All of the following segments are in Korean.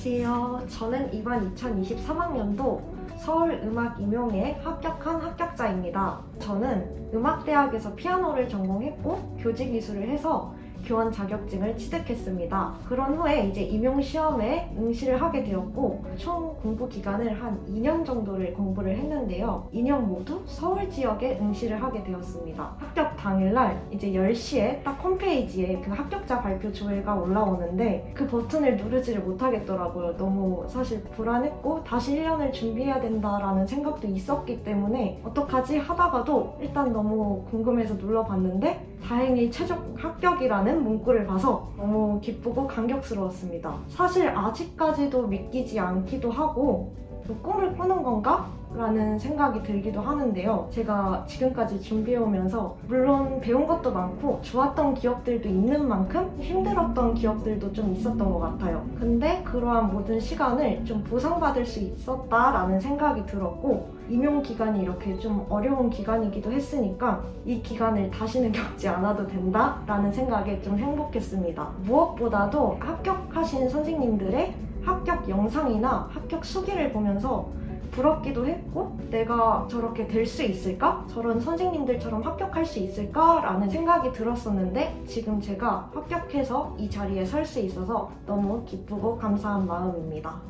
안녕하세요. 저는 이번 2023학년도 서울음악임용에 합격한 합격자입니다. 저는 음악대학에서 피아노를 전공했고 교직이수를 해서 교원 자격증을 취득했습니다. 그런 후에 이제 임용시험에 응시를 하게 되었고 총 공부 기간을 한 2년 정도를 공부를 했는데요. 2년 모두 서울 지역에 응시를 하게 되었습니다. 합격 당일날 이제 10시에 딱 홈페이지에 그 합격자 발표 조회가 올라오는데 그 버튼을 누르지를 못하겠더라고요. 너무 사실 불안했고 다시 1년을 준비해야 된다라는 생각도 있었기 때문에 어떡하지 하다가도 일단 너무 궁금해서 눌러봤는데 다행히 최종 합격이라는 문구를 봐서 너무 기쁘고 감격스러웠습니다. 사실 아직까지도 믿기지 않기도 하고 꿈을 꾸는 건가? 라는 생각이 들기도 하는데요. 제가 지금까지 준비해오면서 물론 배운 것도 많고 좋았던 기억들도 있는 만큼 힘들었던 기억들도 좀 있었던 것 같아요. 근데 그러한 모든 시간을 좀 보상받을 수 있었다라는 생각이 들었고 임용 기간이 이렇게 좀 어려운 기간이기도 했으니까 이 기간을 다시는 겪지 않아도 된다라는 생각에 좀 행복했습니다. 무엇보다도 합격하신 선생님들의 합격 영상이나 합격 수기를 보면서 부럽기도 했고 내가 저렇게 될 수 있을까? 저런 선생님들처럼 합격할 수 있을까? 라는 생각이 들었었는데 지금 제가 합격해서 이 자리에 설 수 있어서 너무 기쁘고 감사한 마음입니다.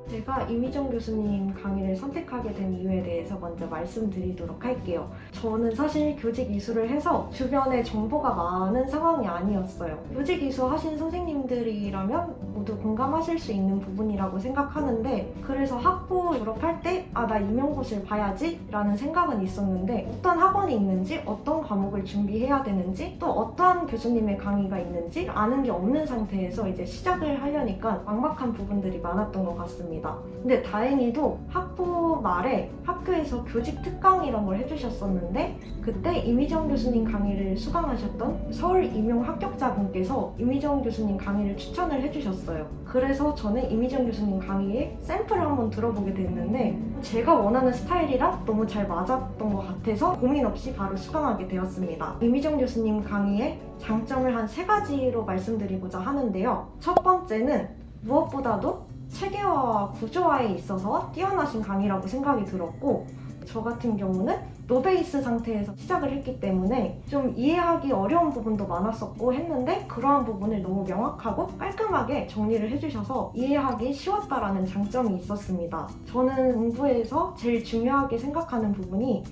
제가 이미정 교수님 강의를 선택하게 된 이유에 대해서 먼저 말씀드리도록 할게요. 저는 사실 교직 이수를 해서 주변에 정보가 많은 상황이 아니었어요. 교직 이수 하신 선생님들이라면 모두 공감하실 수 있는 부분이라고 생각하는데 그래서 학부 졸업할 때 나 임용고시를 봐야지 라는 생각은 있었는데 어떤 학원이 있는지 어떤 과목을 준비해야 되는지 또 어떠한 교수님의 강의가 있는지 아는 게 없는 상태에서 이제 시작을 하려니까 막막한 부분들이 많았던 것 같습니다. 근데 다행히도 학부 말에 학교에서 교직 특강 이런 걸 해주셨었는데 그때 이미정 교수님 강의를 수강하셨던 서울 임용 합격자분께서 이미정 교수님 강의를 추천을 해주셨어요. 그래서 저는 이미정 교수님 강의에 샘플을 한번 들어보게 됐는데 제가 원하는 스타일이랑 너무 잘 맞았던 것 같아서 고민 없이 바로 수강하게 되었습니다. 이미정 교수님 강의의 장점을 한 3가지로 말씀드리고자 하는데요. 첫 번째는 무엇보다도 체계화와 구조화에 있어서 뛰어나신 강의라고 생각이 들었고 저 같은 경우는 노베이스 상태에서 시작을 했기 때문에 좀 이해하기 어려운 부분도 많았었고 했는데 그러한 부분을 너무 명확하고 깔끔하게 정리를 해주셔서 이해하기 쉬웠다라는 장점이 있었습니다. 저는 공부에서 제일 중요하게 생각하는 부분이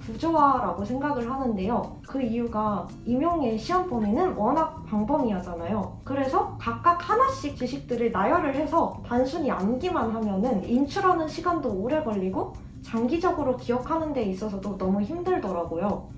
구조화라고 생각을 하는데요. 그 이유가 임용의 시험 범위는 워낙 광범위하잖아요. 그래서 각각 하나씩 지식들을 나열을 해서 단순히 암기만 하면은 인출하는 시간도 오래 걸리고 장기적으로 기억하는 데 있어서도 너무 힘들더라고요.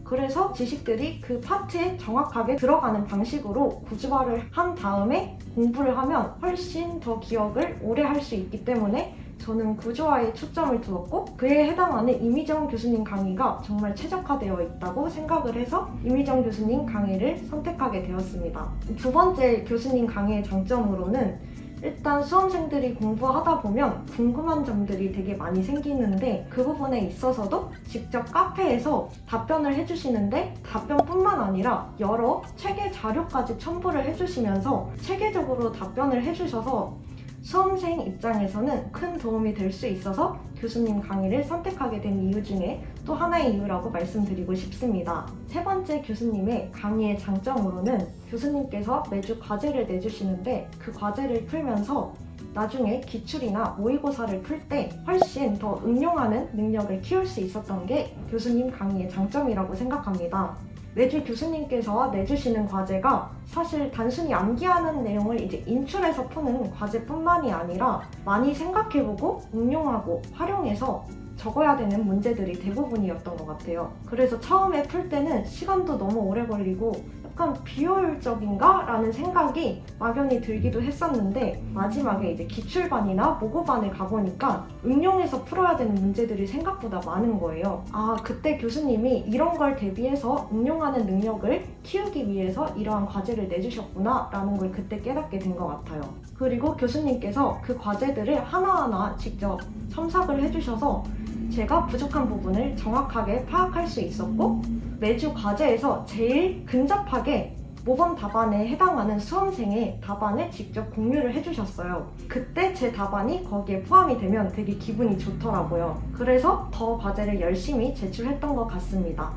그래서 지식들이 그 파트에 정확하게 들어가는 방식으로 구조화를 한 다음에 공부를 하면 훨씬 더 기억을 오래 할 수 있기 때문에 저는 구조화에 초점을 두었고 그에 해당하는 이미정 교수님 강의가 정말 최적화되어 있다고 생각을 해서 이미정 교수님 강의를 선택하게 되었습니다. 두 번째 교수님 강의의 장점으로는 일단 수험생들이 공부하다 보면 궁금한 점들이 되게 많이 생기는데 그 부분에 있어서도 직접 카페에서 답변을 해주시는데 답변뿐만 아니라 여러 체계 자료까지 첨부를 해주시면서 체계적으로 답변을 해주셔서 수험생 입장에서는 큰 도움이 될 수 있어서 교수님 강의를 선택하게 된 이유 중에 또 하나의 이유라고 말씀드리고 싶습니다. 세 번째 교수님의 강의의 장점으로는 교수님께서 매주 과제를 내주시는데 그 과제를 풀면서 나중에 기출이나 모의고사를 풀 때 훨씬 더 응용하는 능력을 키울 수 있었던 게 교수님 강의의 장점이라고 생각합니다. 매주 교수님께서 내주시는 과제가 사실 단순히 암기하는 내용을 이제 인출해서 푸는 과제뿐만이 아니라 많이 생각해보고 응용하고 활용해서 적어야 되는 문제들이 대부분이었던 것 같아요. 그래서 처음에 풀 때는 시간도 너무 오래 걸리고 약간 비효율적인가? 라는 생각이 막연히 들기도 했었는데 마지막에 이제 기출반이나 모고반을 가보니까 응용해서 풀어야 되는 문제들이 생각보다 많은 거예요. 그때 교수님이 이런 걸 대비해서 응용하는 능력을 키우기 위해서 이러한 과제를 내주셨구나 라는 걸 그때 깨닫게 된 것 같아요. 그리고 교수님께서 그 과제들을 하나하나 직접 첨삭을 해주셔서 제가 부족한 부분을 정확하게 파악할 수 있었고 매주 과제에서 제일 근접하게 모범 답안에 해당하는 수험생의 답안을 직접 공유를 해주셨어요. 그때 제 답안이 거기에 포함이 되면 되게 기분이 좋더라고요. 그래서 더 과제를 열심히 제출했던 것 같습니다.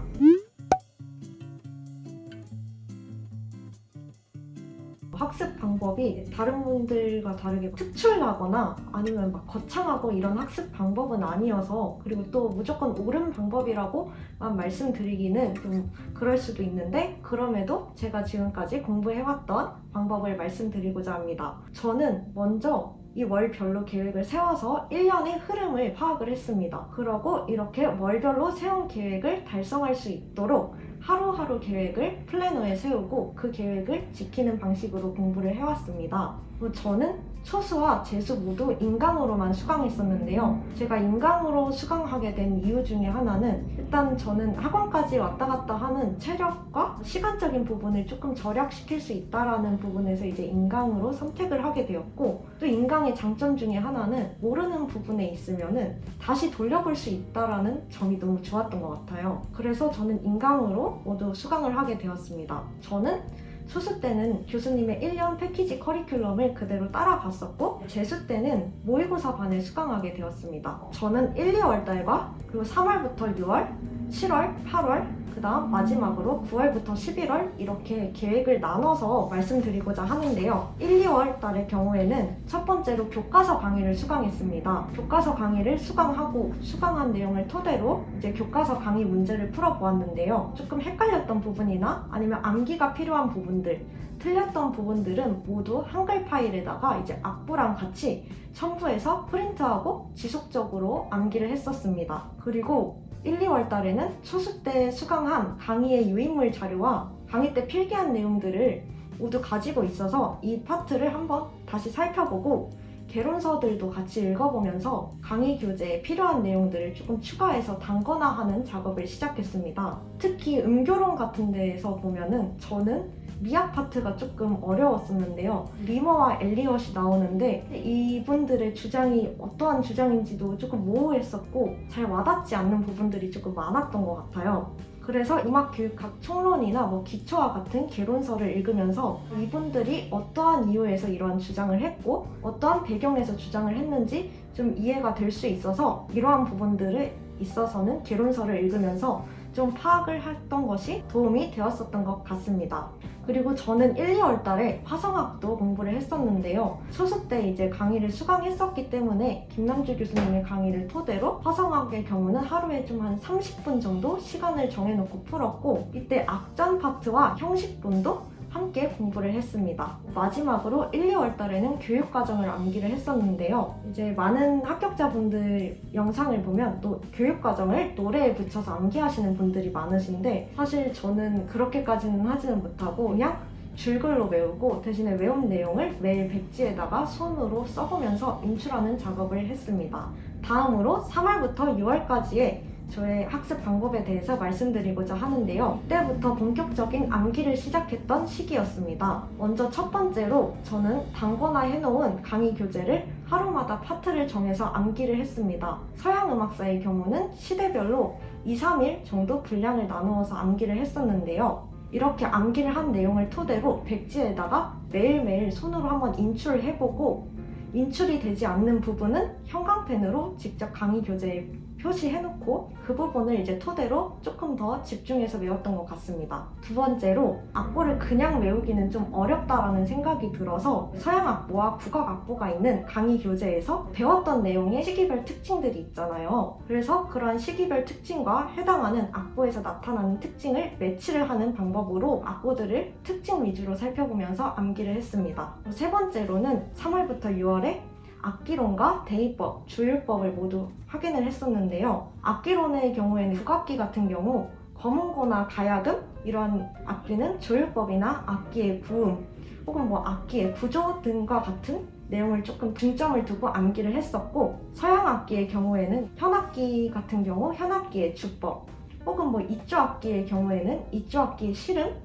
학습 방법이 다른 분들과 다르게 특출나거나 아니면 막 거창하고 이런 학습 방법은 아니어서, 그리고 또 무조건 옳은 방법이라고만 말씀드리기는 좀 그럴 수도 있는데, 그럼에도 제가 지금까지 공부해왔던 방법을 말씀드리고자 합니다. 저는 먼저 이 월별로 계획을 세워서 1년의 흐름을 파악을 했습니다. 그러고 이렇게 월별로 세운 계획을 달성할 수 있도록 하루하루 계획을 플래너에 세우고 그 계획을 지키는 방식으로 공부를 해왔습니다. 저는 초수와 재수 모두 인강으로만 수강했었는데요. 제가 인강으로 수강하게 된 이유 중에 하나는, 일단 저는 학원까지 왔다 갔다 하는 체력과 시간적인 부분을 조금 절약시킬 수 있다라는 부분에서 이제 인강으로 선택을 하게 되었고, 또 인강의 장점 중에 하나는 모르는 부분에 있으면은 다시 돌려볼 수 있다라는 점이 너무 좋았던 것 같아요. 그래서 저는 인강으로 모두 수강을 하게 되었습니다. 저는 수수 때는 교수님의 1년 패키지 커리큘럼을 그대로 따라갔었고, 재수 때는 모의고사 반을 수강하게 되었습니다. 저는 1, 2월 달과 그리고 3월부터 6월, 7월, 8월, 그 다음 마지막으로 9월부터 11월 이렇게 계획을 나눠서 말씀드리고자 하는데요. 1, 2월 달의 경우에는 첫 번째로 교과서 강의를 수강했습니다. 교과서 강의를 수강하고 수강한 내용을 토대로 이제 교과서 강의 문제를 풀어보았는데요. 조금 헷갈렸던 부분이나 아니면 암기가 필요한 부분들, 틀렸던 부분들은 모두 한글 파일에다가 이제 악보랑 같이 첨부해서 프린트하고 지속적으로 암기를 했었습니다. 그리고 1, 2월 달에는 초수 때 수강한 강의의 유인물 자료와 강의 때 필기한 내용들을 모두 가지고 있어서 이 파트를 한번 다시 살펴보고 개론서들도 같이 읽어보면서 강의 교재에 필요한 내용들을 조금 추가해서 단권화하는 작업을 시작했습니다. 특히 음교론 같은 데에서 보면은 저는 미학 파트가 조금 어려웠었는데요. 리머와 엘리엇이 나오는데 이분들의 주장이 어떠한 주장인지도 조금 모호했었고 잘 와닿지 않는 부분들이 조금 많았던 것 같아요. 그래서 음악교육학 총론이나 기초와 같은 개론서를 읽으면서 이분들이 어떠한 이유에서 이러한 주장을 했고 어떠한 배경에서 주장을 했는지 좀 이해가 될 수 있어서 이러한 부분들에 있어서는 개론서를 읽으면서 좀 파악을 했던 것이 도움이 되었었던 것 같습니다. 그리고 저는 1, 2월 달에 화성학도 공부를 했었는데요. 초수 때 이제 강의를 수강했었기 때문에 김남주 교수님의 강의를 토대로 화성학의 경우는 하루에 좀 한 30분 정도 시간을 정해놓고 풀었고, 이때 악전 파트와 형식론도 함께 공부를 했습니다. 마지막으로 1, 2월 달에는 교육과정을 암기를 했었는데요. 이제 많은 합격자분들 영상을 보면 또 교육과정을 노래에 붙여서 암기하시는 분들이 많으신데, 사실 저는 그렇게까지는 하지는 못하고 그냥 줄글로 외우고 대신에 외운 내용을 매일 백지에다가 손으로 써보면서 인출하는 작업을 했습니다. 다음으로 3월부터 6월까지의 저의 학습 방법에 대해서 말씀드리고자 하는데요. 이때부터 본격적인 암기를 시작했던 시기였습니다. 먼저 첫 번째로 저는 단권화 해놓은 강의 교재를 하루마다 파트를 정해서 암기를 했습니다. 서양음악사의 경우는 시대별로 2, 3일 정도 분량을 나누어서 암기를 했었는데요. 이렇게 암기를 한 내용을 토대로 백지에다가 매일매일 손으로 한번 인출을 해보고, 인출이 되지 않는 부분은 형광펜으로 직접 강의 교재에 표시해놓고 그 부분을 이제 토대로 조금 더 집중해서 외웠던 것 같습니다. 두 번째로 악보를 그냥 외우기는 좀 어렵다라는 생각이 들어서 서양 악보와 국악 악보가 있는 강의 교재에서 배웠던 내용의 시기별 특징들이 있잖아요. 그래서 그러한 시기별 특징과 해당하는 악보에서 나타나는 특징을 매치를 하는 방법으로 악보들을 특징 위주로 살펴보면서 암기를 했습니다. 세 번째로는 3월부터 6월에 악기론과 대입법, 주율법을 모두 확인을 했었는데요. 악기론의 경우에는 국악기 같은 경우 검은고나 가야금 이런 악기는 조율법이나 악기의 구음 혹은 악기의 구조 등과 같은 내용을 조금 중점을 두고 암기를 했었고, 서양 악기의 경우에는 현악기 같은 경우 현악기의 주법 혹은 이조 악기의 경우에는 이조 악기의 실음,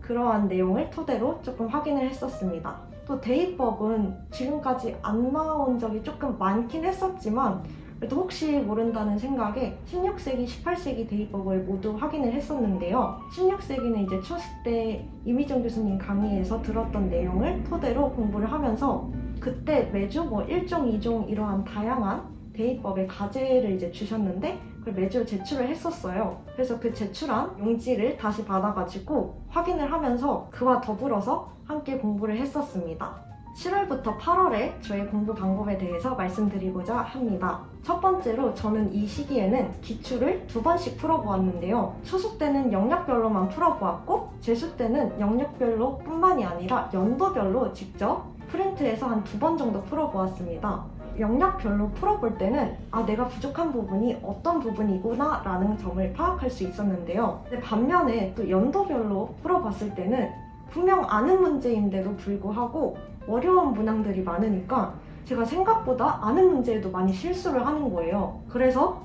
그러한 내용을 토대로 조금 확인을 했었습니다. 또 대입법은 지금까지 안 나온 적이 조금 많긴 했었지만 그래도 혹시 모른다는 생각에 16세기, 18세기 대입법을 모두 확인을 했었는데요. 16세기는 이제 초시 때 이미정 교수님 강의에서 들었던 내용을 토대로 공부를 하면서 그때 매주 1종, 2종 이러한 다양한 대입법의 과제를 이제 주셨는데 그걸 매주 제출을 했었어요. 그래서 그 제출한 용지를 다시 받아가지고 확인을 하면서 그와 더불어서 함께 공부를 했었습니다. 7월부터 8월에 저의 공부 방법에 대해서 말씀드리고자 합니다. 첫 번째로 저는 이 시기에는 기출을 2번씩 풀어보았는데요. 초수 때는 영역별로만 풀어보았고 재수 때는 영역별로 뿐만이 아니라 연도별로 직접 프린트해서 한 2번 정도 풀어보았습니다. 영역별로 풀어볼 때는 내가 부족한 부분이 어떤 부분이구나 라는 점을 파악할 수 있었는데요. 근데 반면에 또 연도별로 풀어봤을 때는 분명 아는 문제인데도 불구하고 어려운 문항들이 많으니까 제가 생각보다 아는 문제에도 많이 실수를 하는 거예요. 그래서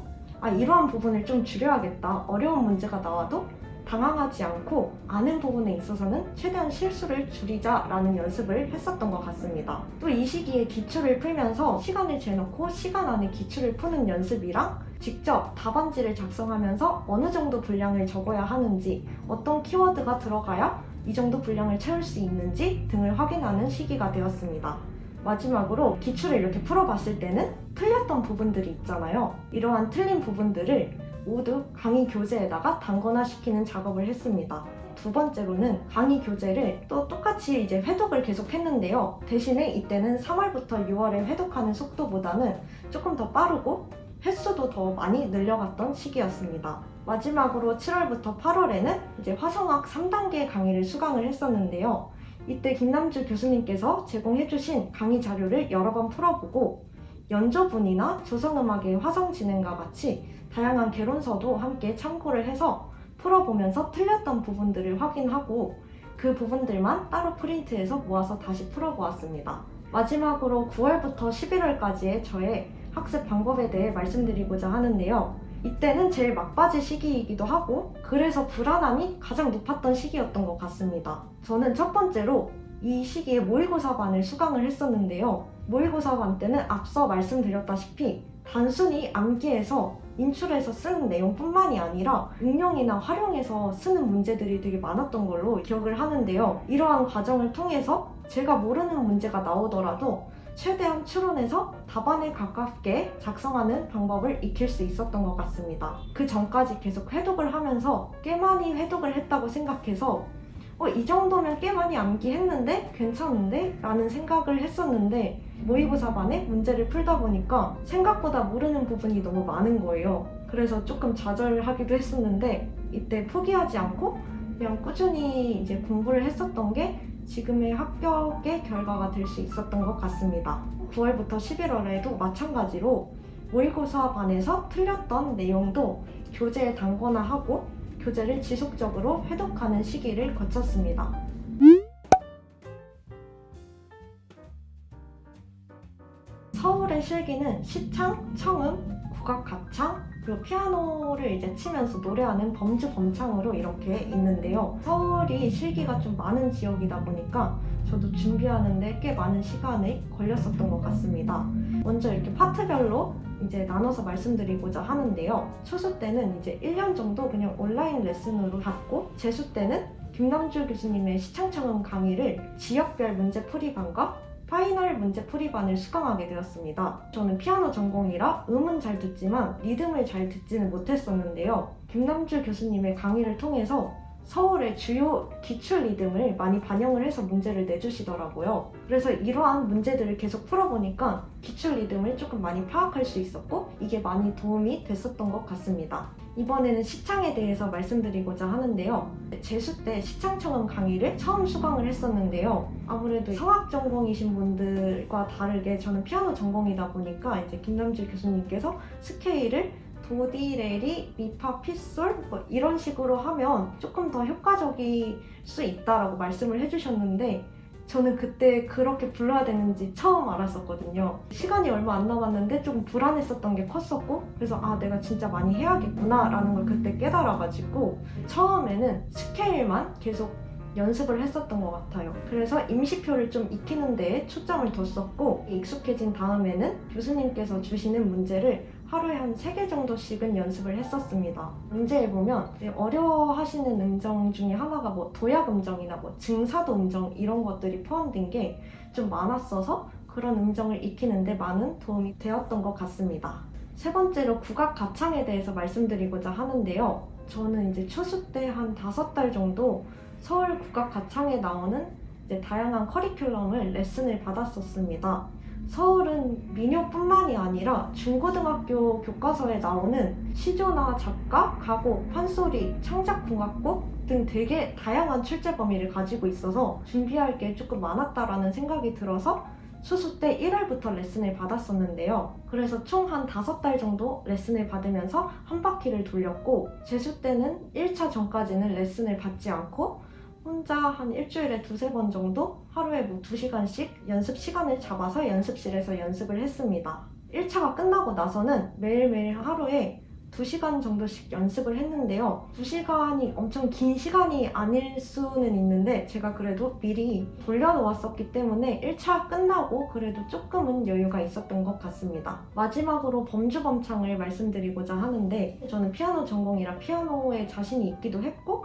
이러한 부분을 좀 줄여야겠다. 어려운 문제가 나와도 당황하지 않고 아는 부분에 있어서는 최대한 실수를 줄이자라는 연습을 했었던 것 같습니다. 또 이 시기에 기출을 풀면서 시간을 재놓고 시간 안에 기출을 푸는 연습이랑 직접 답안지를 작성하면서 어느 정도 분량을 적어야 하는지, 어떤 키워드가 들어가야 이 정도 분량을 채울 수 있는지 등을 확인하는 시기가 되었습니다. 마지막으로 기출을 이렇게 풀어봤을 때는 틀렸던 부분들이 있잖아요. 이러한 틀린 부분들을 모두 강의 교재에다가 단권화시키는 작업을 했습니다. 두 번째로는 강의 교재를 또 똑같이 이제 회독을 계속 했는데요. 대신에 이때는 3월부터 6월에 회독하는 속도보다는 조금 더 빠르고 횟수도 더 많이 늘려갔던 시기였습니다. 마지막으로 7월부터 8월에는 이제 화성학 3단계 강의를 수강을 했었는데요. 이때 김남주 교수님께서 제공해주신 강의 자료를 여러 번 풀어보고 연조분이나 조성음악의 화성진행과 같이 다양한 개론서도 함께 참고를 해서 풀어보면서 틀렸던 부분들을 확인하고 그 부분들만 따로 프린트해서 모아서 다시 풀어보았습니다. 마지막으로 9월부터 11월까지의 저의 학습 방법에 대해 말씀드리고자 하는데요. 이때는 제일 막바지 시기이기도 하고 그래서 불안함이 가장 높았던 시기였던 것 같습니다. 저는 첫 번째로 이 시기에 모의고사반을 수강을 했었는데요. 모의고사반 때는 앞서 말씀드렸다시피 단순히 암기해서 인출해서 쓰는 내용뿐만이 아니라 응용이나 활용해서 쓰는 문제들이 되게 많았던 걸로 기억을 하는데요. 이러한 과정을 통해서 제가 모르는 문제가 나오더라도 최대한 추론해서 답안에 가깝게 작성하는 방법을 익힐 수 있었던 것 같습니다. 그 전까지 계속 회독을 하면서 꽤 많이 회독을 했다고 생각해서 이 정도면 꽤 많이 암기했는데 괜찮은데? 라는 생각을 했었는데 모의고사반에 문제를 풀다 보니까 생각보다 모르는 부분이 너무 많은 거예요. 그래서 조금 좌절하기도 했었는데 이때 포기하지 않고 그냥 꾸준히 이제 공부를 했었던 게 지금의 합격의 결과가 될 수 있었던 것 같습니다. 9월부터 11월에도 마찬가지로 모의고사반에서 틀렸던 내용도 교재에 단권화하고 교재를 지속적으로 회독하는 시기를 거쳤습니다. 서울의 실기는 시창, 청음, 국악, 가창, 그리고 피아노를 이제 치면서 노래하는 범주 범창으로 이렇게 있는데요. 서울이 실기가 좀 많은 지역이다 보니까 저도 준비하는데 꽤 많은 시간이 걸렸었던 것 같습니다. 먼저 이렇게 파트별로 이제 나눠서 말씀드리고자 하는데요. 초수 때는 이제 1년 정도 그냥 온라인 레슨으로 받고 재수 때는 김남주 교수님의 시창청음 강의를 지역별 문제풀이반과 파이널 문제풀이반을 수강하게 되었습니다. 저는 피아노 전공이라 음은 잘 듣지만 리듬을 잘 듣지는 못했었는데요. 김남주 교수님의 강의를 통해서 서울의 주요 기출 리듬을 많이 반영을 해서 문제를 내주시더라고요. 그래서 이러한 문제들을 계속 풀어보니까 기출 리듬을 조금 많이 파악할 수 있었고 이게 많이 도움이 됐었던 것 같습니다. 이번에는 시창에 대해서 말씀드리고자 하는데요. 재수 때 시창청음 강의를 처음 수강을 했었는데요. 아무래도 성악 전공이신 분들과 다르게 저는 피아노 전공이다 보니까 이제 김남주 교수님께서 스케일을 도디레리, 미파, 피솔 이런 식으로 하면 조금 더 효과적일 수 있다라고 말씀을 해주셨는데 저는 그때 그렇게 불러야 되는지 처음 알았었거든요. 시간이 얼마 안 남았는데 조금 불안했었던 게 컸었고 그래서 내가 진짜 많이 해야겠구나 라는 걸 그때 깨달아가지고 처음에는 스케일만 계속 연습을 했었던 것 같아요. 그래서 임시표를 좀 익히는 데에 초점을 뒀었고 익숙해진 다음에는 교수님께서 주시는 문제를 하루에 한 3개 정도씩은 연습을 했었습니다. 문제에 보면 어려워하시는 음정 중에 하나가 뭐 도약 음정이나 뭐 증사도 음정 이런 것들이 포함된 게 좀 많았어서 그런 음정을 익히는데 많은 도움이 되었던 것 같습니다. 세 번째로 국악 가창에 대해서 말씀드리고자 하는데요. 저는 이제 초수 때 한 5달 정도 서울 국악 가창에 나오는 이제 다양한 커리큘럼을 레슨을 받았었습니다. 서울은 민요뿐만이 아니라 중고등학교 교과서에 나오는 시조나 작가, 가곡, 판소리, 창작궁합곡 등 되게 다양한 출제 범위를 가지고 있어서 준비할 게 조금 많았다라는 생각이 들어서 수수 때 1월부터 레슨을 받았었는데요. 그래서 총 한 5달 정도 레슨을 받으면서 한 바퀴를 돌렸고 재수 때는 1차 전까지는 레슨을 받지 않고 혼자 한 일주일에 2-3번 정도 하루에 뭐 2시간씩 연습 시간을 잡아서 연습실에서 연습을 했습니다. 1차가 끝나고 나서는 매일매일 하루에 2시간 정도씩 연습을 했는데요. 2시간이 엄청 긴 시간이 아닐 수는 있는데 제가 그래도 미리 돌려놓았었기 때문에 1차 끝나고 그래도 조금은 여유가 있었던 것 같습니다. 마지막으로 범주범창을 말씀드리고자 하는데 저는 피아노 전공이라 피아노에 자신이 있기도 했고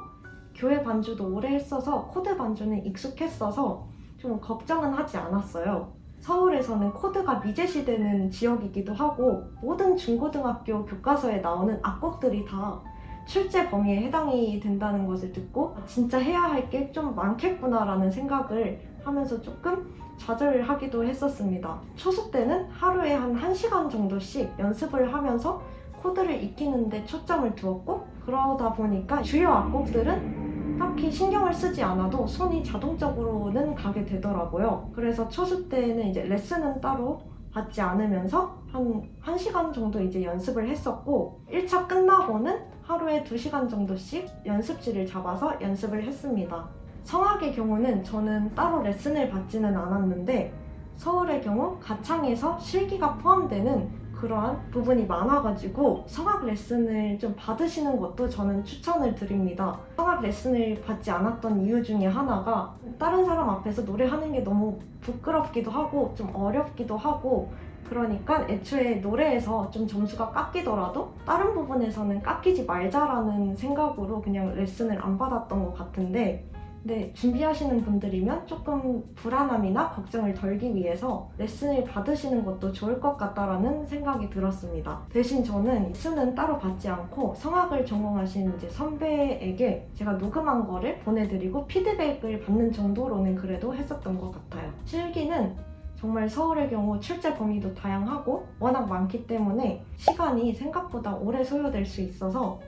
교회 반주도 오래 했어서 코드 반주는 익숙했어서 좀 걱정은 하지 않았어요. 서울에서는 코드가 미제시되는 지역이기도 하고 모든 중고등학교 교과서에 나오는 악곡들이 다 출제 범위에 해당이 된다는 것을 듣고 진짜 해야 할 게 좀 많겠구나라는 생각을 하면서 조금 좌절하기도 했었습니다. 초수 때는 하루에 한 1시간 정도씩 연습을 하면서 코드를 익히는데 초점을 두었고 그러다 보니까 주요 악곡들은 딱히 신경을 쓰지 않아도 손이 자동적으로는 가게 되더라고요. 그래서 초수 때는 이제 레슨은 따로 받지 않으면서 한 1시간 정도 이제 연습을 했었고 1차 끝나고는 하루에 2시간 정도씩 연습실을 잡아서 연습을 했습니다. 성악의 경우는 저는 따로 레슨을 받지는 않았는데 서울의 경우 가창에서 실기가 포함되는 그러한 부분이 많아가지고 성악 레슨을 좀 받으시는 것도 저는 추천을 드립니다. 성악 레슨을 받지 않았던 이유 중에 하나가 다른 사람 앞에서 노래하는 게 너무 부끄럽기도 하고 좀 어렵기도 하고 그러니까 애초에 노래에서 좀 점수가 깎이더라도 다른 부분에서는 깎이지 말자라는 생각으로 그냥 레슨을 안 받았던 것 같은데 네, 준비하시는 분들이면 조금 불안함이나 걱정을 덜기 위해서 레슨을 받으시는 것도 좋을 것 같다라는 생각이 들었습니다. 대신 저는 레슨은 따로 받지 않고 성악을 전공하신 이제 선배에게 제가 녹음한 거를 보내드리고 피드백을 받는 정도로는 그래도 했었던 것 같아요. 실기는 정말 서울의 경우 출제 범위도 다양하고 워낙 많기 때문에 시간이 생각보다 오래 소요될 수 있어서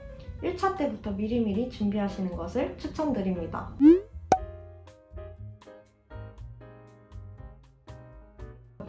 1차 때부터 미리미리 준비하시는 것을 추천드립니다.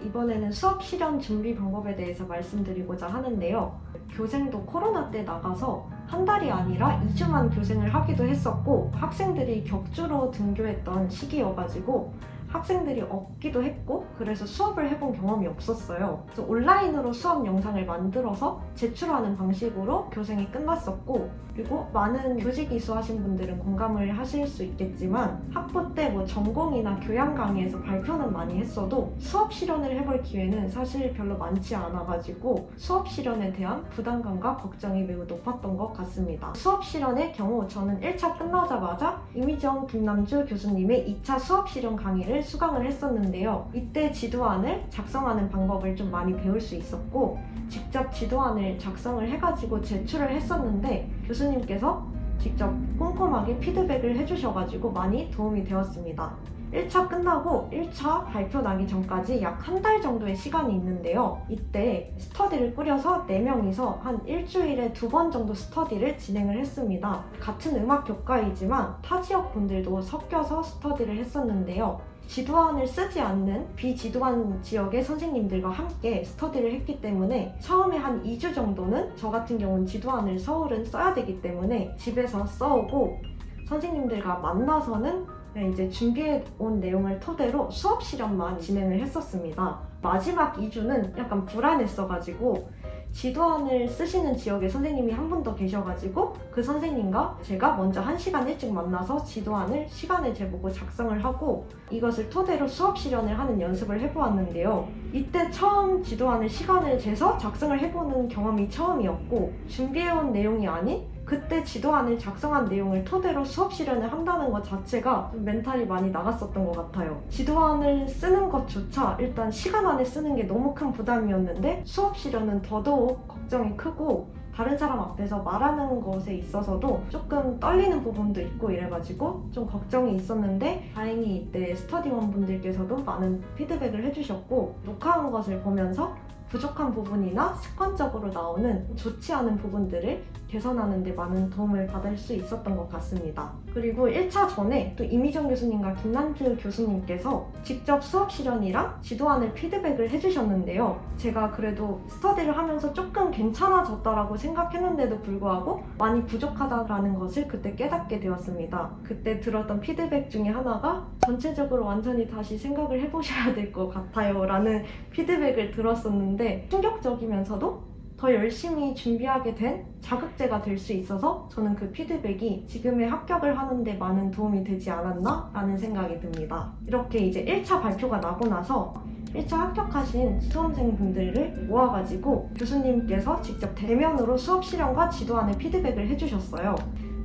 이번에는 수업 실현 준비 방법에 대해서 말씀드리고자 하는데요. 교생도 코로나 때 나가서 한 달이 아니라 2주만 교생을 하기도 했었고 학생들이 격주로 등교했던 시기여가지고 학생들이 없기도 했고 그래서 수업을 해본 경험이 없었어요. 그래서 온라인으로 수업 영상을 만들어서 제출하는 방식으로 교생이 끝났었고 그리고 많은 교직 이수하신 분들은 공감을 하실 수 있겠지만 학부 때 뭐 전공이나 교양 강의에서 발표는 많이 했어도 수업 실현을 해볼 기회는 사실 별로 많지 않아가지고 수업 실현에 대한 부담감과 걱정이 매우 높았던 것 같습니다. 수업 실현의 경우 저는 1차 끝나자마자 이미정 김남주 교수님의 2차 수업 실현 강의를 수강을 했었는데요. 이때 지도안을 작성하는 방법을 좀 많이 배울 수 있었고 직접 지도안을 작성을 해가지고 제출을 했었는데 교수님께서 직접 꼼꼼하게 피드백을 해주셔가지고 많이 도움이 되었습니다. 1차 끝나고 1차 발표 나기 전까지 약 한 달 정도의 시간이 있는데요. 이때 스터디를 꾸려서 4명이서 한 일주일에 2번 정도 스터디를 진행을 했습니다. 같은 음악 교과이지만 타 지역 분들도 섞여서 스터디를 했었는데요. 지도안을 쓰지 않는 비지도안 지역의 선생님들과 함께 스터디를 했기 때문에 처음에 한 2주 정도는 저 같은 경우는 지도안을 서울은 써야 되기 때문에 집에서 써오고 선생님들과 만나서는 이제 준비해온 내용을 토대로 수업 실험만 진행을 했었습니다. 마지막 2주는 약간 불안했어가지고 지도안을 쓰시는 지역에 선생님이 한 분 더 계셔가지고 그 선생님과 제가 먼저 1시간 일찍 만나서 지도안을 시간을 재보고 작성을 하고 이것을 토대로 수업 실현을 하는 연습을 해보았는데요. 이때 처음 지도안을 시간을 재서 작성을 해보는 경험이 처음이었고 준비해온 내용이 아닌 그때 지도안을 작성한 내용을 토대로 수업 실현을 한다는 것 자체가 좀 멘탈이 많이 나갔었던 것 같아요. 지도안을 쓰는 것조차 일단 시간 안에 쓰는 게 너무 큰 부담이었는데 수업 실현은 더더욱 걱정이 크고 다른 사람 앞에서 말하는 것에 있어서도 조금 떨리는 부분도 있고 이래가지고 좀 걱정이 있었는데 다행히 이때 스터디원 분들께서도 많은 피드백을 해주셨고 녹화한 것을 보면서 부족한 부분이나 습관적으로 나오는 좋지 않은 부분들을 개선하는 데 많은 도움을 받을 수 있었던 것 같습니다. 그리고 1차 전에 또 이미정 교수님과 김난주 교수님께서 직접 수업 실현이랑 지도안을 피드백을 해주셨는데요. 제가 그래도 스터디를 하면서 조금 괜찮아졌다라고 생각했는데도 불구하고 많이 부족하다라는 것을 그때 깨닫게 되었습니다. 그때 들었던 피드백 중에 하나가 전체적으로 완전히 다시 생각을 해보셔야 될 것 같아요 라는 피드백을 들었었는데 충격적이면서도 더 열심히 준비하게 된 자극제가 될 수 있어서 저는 그 피드백이 지금의 합격을 하는데 많은 도움이 되지 않았나? 라는 생각이 듭니다. 이렇게 이제 1차 발표가 나고 나서 1차 합격하신 수험생분들을 모아가지고 교수님께서 직접 대면으로 수업 실현과 지도안의 피드백을 해주셨어요.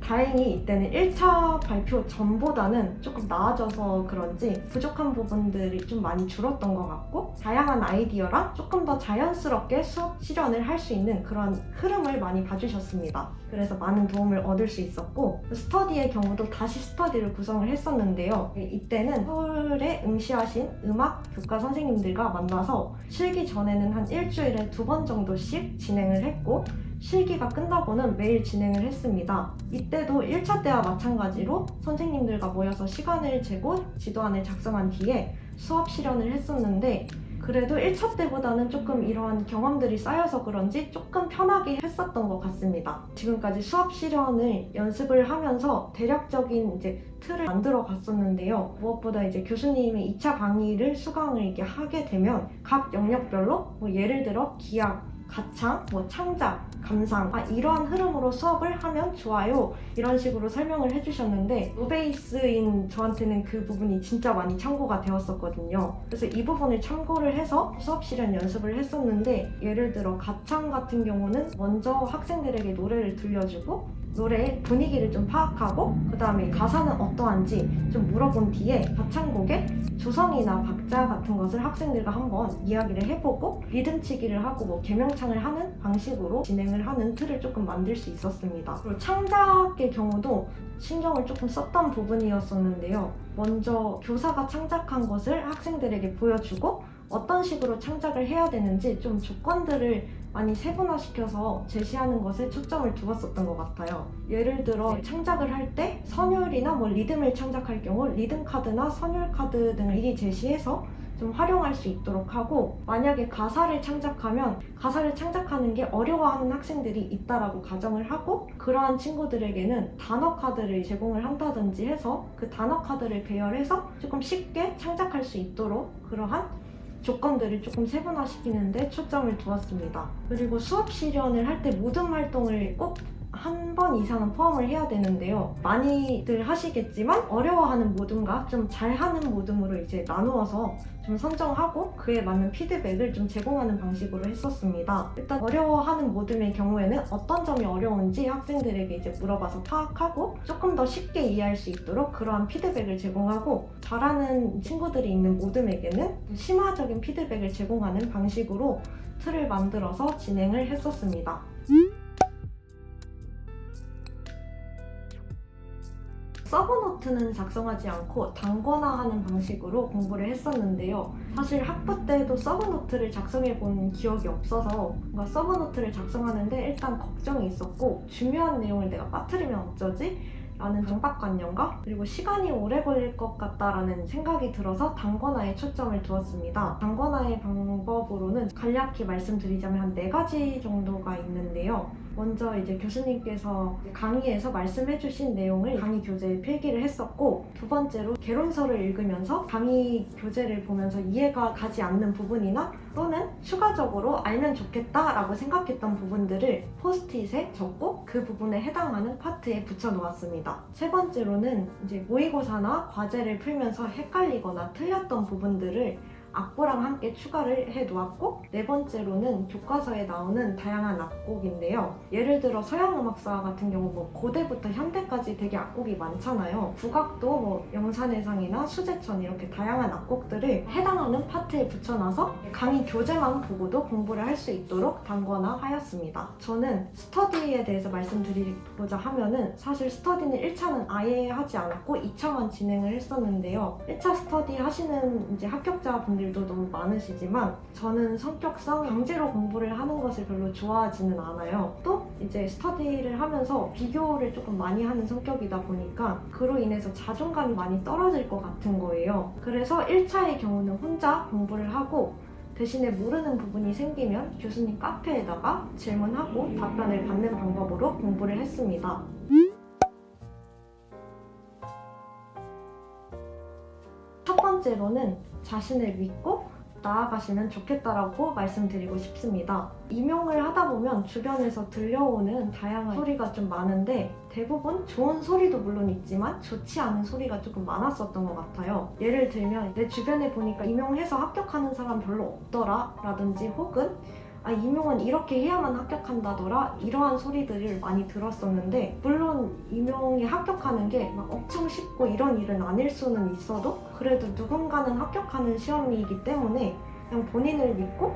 다행히 이때는 1차 발표 전보다는 조금 나아져서 그런지 부족한 부분들이 좀 많이 줄었던 것 같고 다양한 아이디어랑 조금 더 자연스럽게 수업 실현을 할 수 있는 그런 흐름을 많이 봐주셨습니다. 그래서 많은 도움을 얻을 수 있었고 스터디의 경우도 다시 스터디를 구성을 했었는데요. 이때는 서울에 응시하신 음악 교과 선생님들과 만나서 실기 전에는 한 일주일에 2번 정도씩 진행을 했고 실기가 끝나고는 매일 진행을 했습니다. 이때도 1차 때와 마찬가지로 선생님들과 모여서 시간을 재고 지도안을 작성한 뒤에 수업 실현을 했었는데 그래도 1차 때보다는 조금 이러한 경험들이 쌓여서 그런지 조금 편하게 했었던 것 같습니다. 지금까지 수업 실현을 연습을 하면서 대략적인 이제 틀을 만들어 갔었는데요. 무엇보다 이제 교수님의 2차 강의를 수강을 이렇게 하게 되면 각 영역별로 뭐 예를 들어 기악, 가창, 창작, 감상 이러한 흐름으로 수업을 하면 좋아요 이런 식으로 설명을 해주셨는데 노베이스인 저한테는 그 부분이 진짜 많이 참고가 되었었거든요. 그래서 이 부분을 참고를 해서 수업 실현 연습을 했었는데 예를 들어 가창 같은 경우는 먼저 학생들에게 노래를 들려주고 노래의 분위기를 좀 파악하고 그 다음에 가사는 어떠한지 좀 물어본 뒤에 가창곡의 조성이나 박자 같은 것을 학생들과 한번 이야기를 해보고 리듬치기를 하고 뭐 개명창을 하는 방식으로 진행을 하는 틀을 조금 만들 수 있었습니다. 그리고 창작의 경우도 신경을 조금 썼던 부분이었었는데요. 먼저 교사가 창작한 것을 학생들에게 보여주고 어떤 식으로 창작을 해야 되는지 좀 조건들을 많이 세분화시켜서 제시하는 것에 초점을 두었었던 것 같아요. 예를 들어 창작을 할 때 선율이나 뭐 리듬을 창작할 경우 리듬 카드나 선율 카드 등을 미리 제시해서 좀 활용할 수 있도록 하고 만약에 가사를 창작하면 가사를 창작하는 게 어려워하는 학생들이 있다라고 가정을 하고 그러한 친구들에게는 단어 카드를 제공을 한다든지 해서 그 단어 카드를 배열해서 조금 쉽게 창작할 수 있도록 그러한 조건들을 조금 세분화시키는데 초점을 두었습니다. 그리고 수업 실현을 할 때 모둠 활동을 꼭 한 번 이상은 포함을 해야 되는데요. 많이들 하시겠지만 어려워하는 모둠과 좀 잘하는 모둠으로 이제 나누어서 좀 선정하고 그에 맞는 피드백을 좀 제공하는 방식으로 했었습니다. 일단 어려워하는 모둠의 경우에는 어떤 점이 어려운지 학생들에게 이제 물어봐서 파악하고 조금 더 쉽게 이해할 수 있도록 그러한 피드백을 제공하고 잘하는 친구들이 있는 모둠에게는 심화적인 피드백을 제공하는 방식으로 틀을 만들어서 진행을 했었습니다. 서브노트는 작성하지 않고 단권화하는 방식으로 공부를 했었는데요. 사실 학부 때도 서브노트를 작성해 본 기억이 없어서 뭔가 서브노트를 작성하는데 일단 걱정이 있었고 중요한 내용을 내가 빠뜨리면 어쩌지? 라는 강박관념과 그리고 시간이 오래 걸릴 것 같다라는 생각이 들어서 단권화에 초점을 두었습니다. 단권화의 방법으로는 간략히 말씀드리자면 한 4가지 정도가 있는데요. 먼저 이제 교수님께서 강의에서 말씀해주신 내용을 강의 교재에 필기를 했었고, 두 번째로 개론서를 읽으면서 강의 교재를 보면서 이해가 가지 않는 부분이나 또는 추가적으로 알면 좋겠다라고 생각했던 부분들을 포스트잇에 적고 그 부분에 해당하는 파트에 붙여 놓았습니다. 세 번째로는 이제 모의고사나 과제를 풀면서 헷갈리거나 틀렸던 부분들을 악보랑 함께 추가를 해 놓았고, 네 번째로는 교과서에 나오는 다양한 악곡인데요. 예를 들어 서양음악사 같은 경우 고대부터 현대까지 되게 악곡이 많잖아요. 국악도 영산해상이나 수제천 이렇게 다양한 악곡들을 해당하는 파트에 붙여놔서 강의 교재만 보고도 공부를 할 수 있도록 단권화하였습니다. 저는 스터디에 대해서 말씀드리고자 하면은 사실 스터디는 1차는 아예 하지 않았고 2차만 진행을 했었는데요. 1차 스터디 하시는 이제 합격자분들도 너무 많으시지만 저는 성격상 강제로 공부를 하는 것을 별로 좋아하지는 않아요. 또 이제 스터디를 하면서 비교를 조금 많이 하는 성격이다 보니까 그로 인해서 자존감이 많이 떨어질 것 같은 거예요. 그래서 1차의 경우는 혼자 공부를 하고 대신에 모르는 부분이 생기면 교수님 카페에다가 질문하고 답변을 받는 방법으로 공부를 했습니다. 첫 번째로는 자신을 믿고 나아가시면 좋겠다라고 말씀드리고 싶습니다. 임용을 하다 보면 주변에서 들려오는 다양한 소리가 좀 많은데 대부분 좋은 소리도 물론 있지만 좋지 않은 소리가 조금 많았었던 것 같아요. 예를 들면 내 주변에 보니까 임용해서 합격하는 사람 별로 없더라 라든지 혹은 임용은 이렇게 해야만 합격한다더라 이러한 소리들을 많이 들었었는데, 물론 임용에 합격하는 게 막 엄청 쉽고 이런 일은 아닐 수는 있어도 그래도 누군가는 합격하는 시험이기 때문에 그냥 본인을 믿고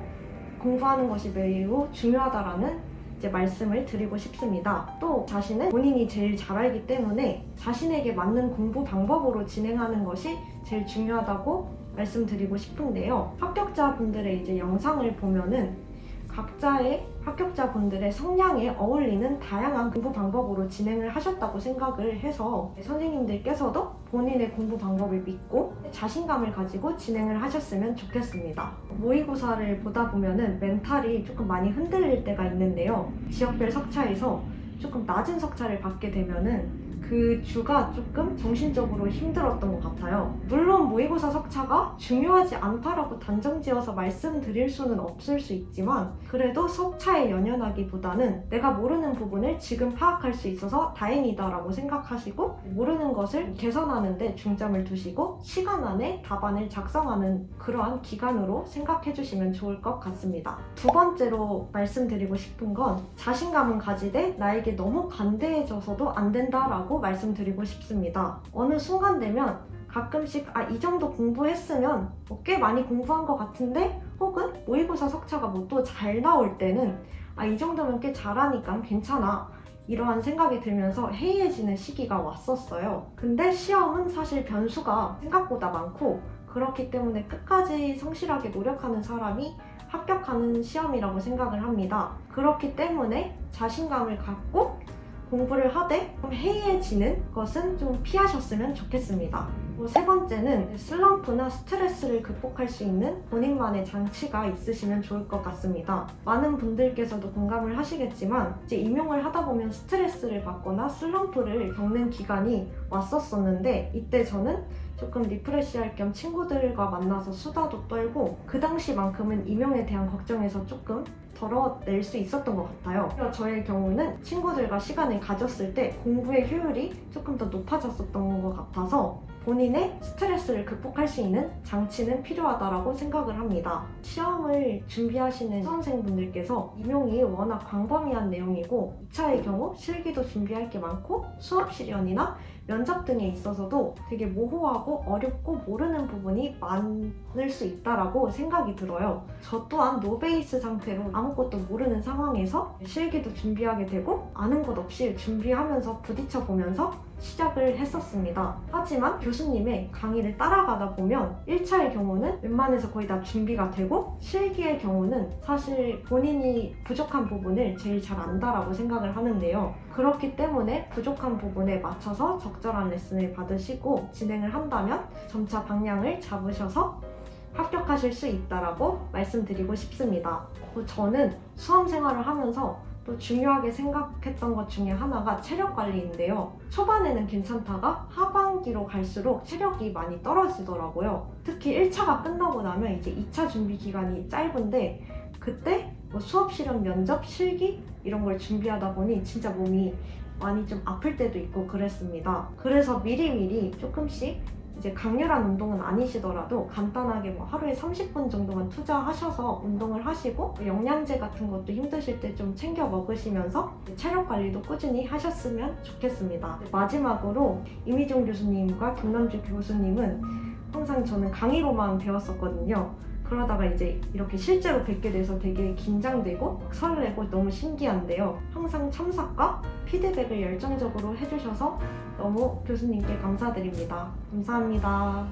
공부하는 것이 매우 중요하다라는 이제 말씀을 드리고 싶습니다. 또 자신은 본인이 제일 잘 알기 때문에 자신에게 맞는 공부 방법으로 진행하는 것이 제일 중요하다고 말씀드리고 싶은데요. 합격자분들의 이제 영상을 보면은 각자의 합격자분들의 성향에 어울리는 다양한 공부 방법으로 진행을 하셨다고 생각을 해서 선생님들께서도 본인의 공부 방법을 믿고 자신감을 가지고 진행을 하셨으면 좋겠습니다. 모의고사를 보다 보면은 멘탈이 조금 많이 흔들릴 때가 있는데요. 지역별 석차에서 조금 낮은 석차를 받게 되면은 그 주가 조금 정신적으로 힘들었던 것 같아요. 물론 모의고사 석차가 중요하지 않다라고 단정지어서 말씀드릴 수는 없을 수 있지만 그래도 석차에 연연하기보다는 내가 모르는 부분을 지금 파악할 수 있어서 다행이다라고 생각하시고 모르는 것을 개선하는 데 중점을 두시고 시간 안에 답안을 작성하는 그러한 기간으로 생각해 주시면 좋을 것 같습니다. 두 번째로 말씀드리고 싶은 건 자신감은 가지되 나에게 너무 관대해져서도 안 된다라고 말씀드리고 싶습니다. 어느 순간 되면 가끔씩 이 정도 공부했으면 꽤 많이 공부한 것 같은데 혹은 모의고사 석차가 또 잘 나올 때는 이 정도면 꽤 잘하니까 괜찮아 이러한 생각이 들면서 해이해지는 시기가 왔었어요. 근데 시험은 사실 변수가 생각보다 많고 그렇기 때문에 끝까지 성실하게 노력하는 사람이 합격하는 시험이라고 생각을 합니다. 그렇기 때문에 자신감을 갖고 공부를 하되 좀 해이해지는 것은 좀 피하셨으면 좋겠습니다. 세 번째는 슬럼프나 스트레스를 극복할 수 있는 본인만의 장치가 있으시면 좋을 것 같습니다. 많은 분들께서도 공감을 하시겠지만 이제 임용을 하다 보면 스트레스를 받거나 슬럼프를 겪는 기간이 왔었었는데 이때 저는 조금 리프레시할 겸 친구들과 만나서 수다도 떨고 그 당시만큼은 임용에 대한 걱정에서 조금 덜어낼 수 있었던 것 같아요. 저의 경우는 친구들과 시간을 가졌을 때 공부의 효율이 조금 더 높아졌었던 것 같아서 본인의 스트레스를 극복할 수 있는 장치는 필요하다고 생각을 합니다. 시험을 준비하시는 수험생분들께서 임용이 워낙 광범위한 내용이고 2차의 경우 실기도 준비할 게 많고 수업 실연이나 면접 등에 있어서도 되게 모호하고 어렵고 모르는 부분이 많을 수 있다고 생각이 들어요. 저 또한 노베이스 상태로 아무것도 모르는 상황에서 실기도 준비하게 되고 아는 것 없이 준비하면서 부딪혀 보면서 시작을 했었습니다. 하지만 교수님의 강의를 따라가다 보면 1차의 경우는 웬만해서 거의 다 준비가 되고 실기의 경우는 사실 본인이 부족한 부분을 제일 잘 안다라고 생각을 하는데요. 그렇기 때문에 부족한 부분에 맞춰서 적절한 레슨을 받으시고 진행을 한다면 점차 방향을 잡으셔서 합격하실 수 있다라고 말씀드리고 싶습니다. 저는 수험 생활을 하면서 또 중요하게 생각했던 것 중에 하나가 체력 관리인데요. 초반에는 괜찮다가 하반기로 갈수록 체력이 많이 떨어지더라고요. 특히 1차가 끝나고 나면 이제 2차 준비 기간이 짧은데 그때 뭐 수업 실험, 면접, 실기 이런 걸 준비하다 보니 진짜 몸이 많이 좀 아플 때도 있고 그랬습니다. 그래서 미리미리 조금씩 이제 강렬한 운동은 아니시더라도 간단하게 뭐 하루에 30분 정도만 투자하셔서 운동을 하시고 영양제 같은 것도 힘드실 때 좀 챙겨 먹으시면서 체력 관리도 꾸준히 하셨으면 좋겠습니다. 마지막으로 이미정 교수님과 김남주 교수님은 항상 저는 강의로만 배웠었거든요. 그러다가 이제 이렇게 실제로 뵙게 돼서 되게 긴장되고 설레고 너무 신기한데요. 항상 참석과 피드백을 열정적으로 해주셔서 너무 교수님께 감사드립니다. 감사합니다.